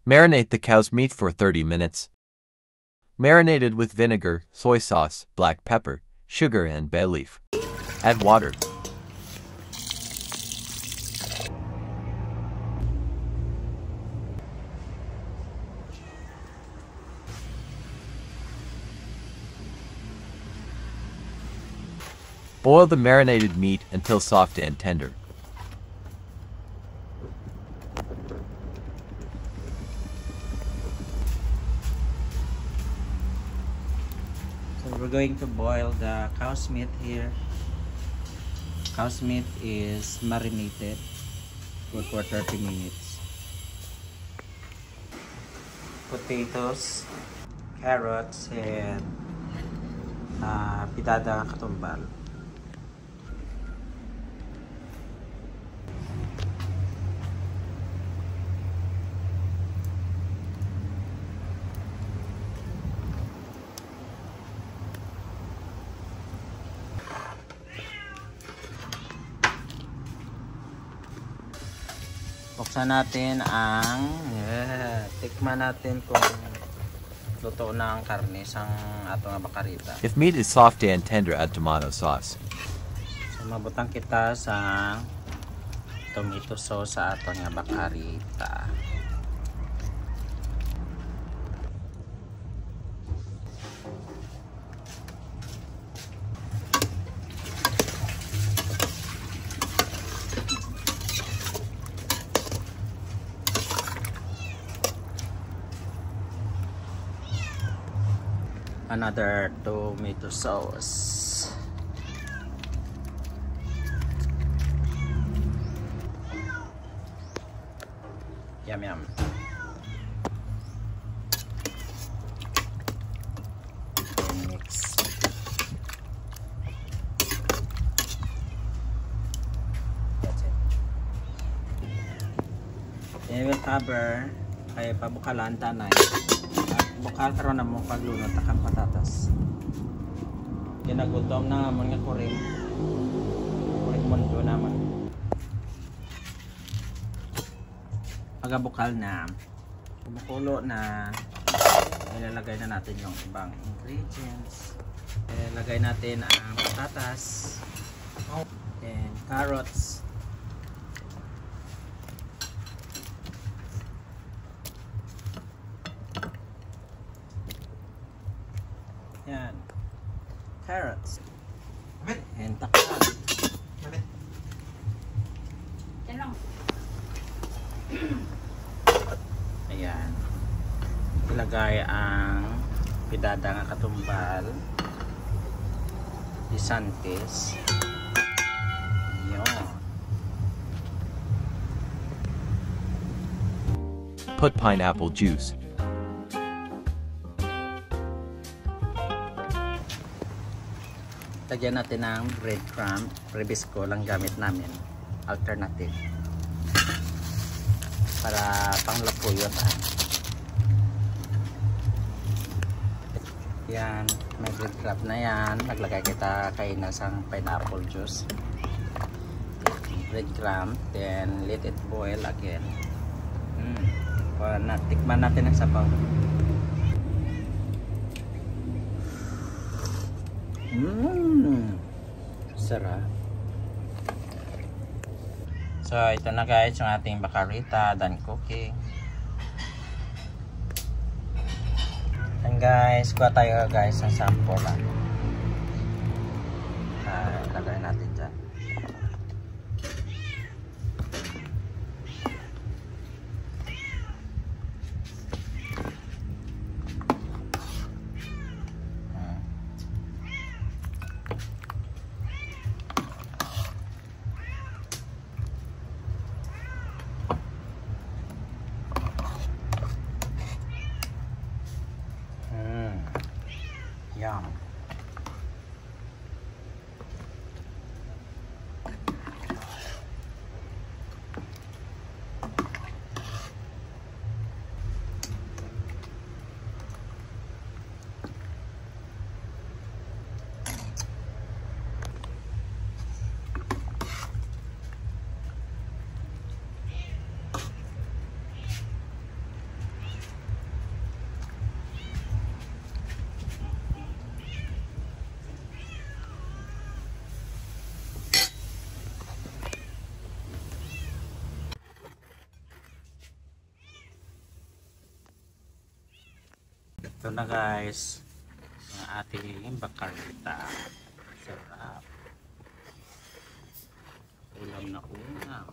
Marinate the cow's meat for 30 minutes. Marinated with vinegar, soy sauce, black pepper, sugar, and bay leaf. Add water. Boil the marinated meat until soft and tender. So we're going to boil the cow's meat here. Cow's meat is marinated for 30 minutes. Potatoes, carrots, and pitada katumbal. Buksan natin ang tikman natin kung luto na ang karne sang atong bakareta. If meat is soft and tender, add tomato sauce. So mabutang kita sa tomato sauce sa atong bakareta. Another tomato sauce. Yum yum. Mix. That's it. Then we'll cover kay pabukalan tanay. Bukal karon na mo paglunod takang patatas. Ginagutom na nga mga kuring mundo naman. Pagabukal na, kumukulo na, ilalagay na natin yung ibang ingredients. Ilalagay natin ang patatas and carrots. Yan. Carrots. And takal. Ayan. Ilagay ang pidada nga katumbal. Isantis. Yun. Put pineapple juice. Lagyan natin ng breadcrumb. Rebisco lang gamit namin. Alternative. Para panglapuyot. Yan. May breadcrumb na yan. Naglagay kita kainan sang pineapple juice. Breadcrumb. Then let it boil again. Tikman natin ang sabaw. Sarap. So ito na guys yung ating bakareta done cooking. And guys, kuha tayo guys ng sample lang. Lagay natin dyan. Yum. Ito na guys, ang ating bakareta. Sarap. Ulam na ulam.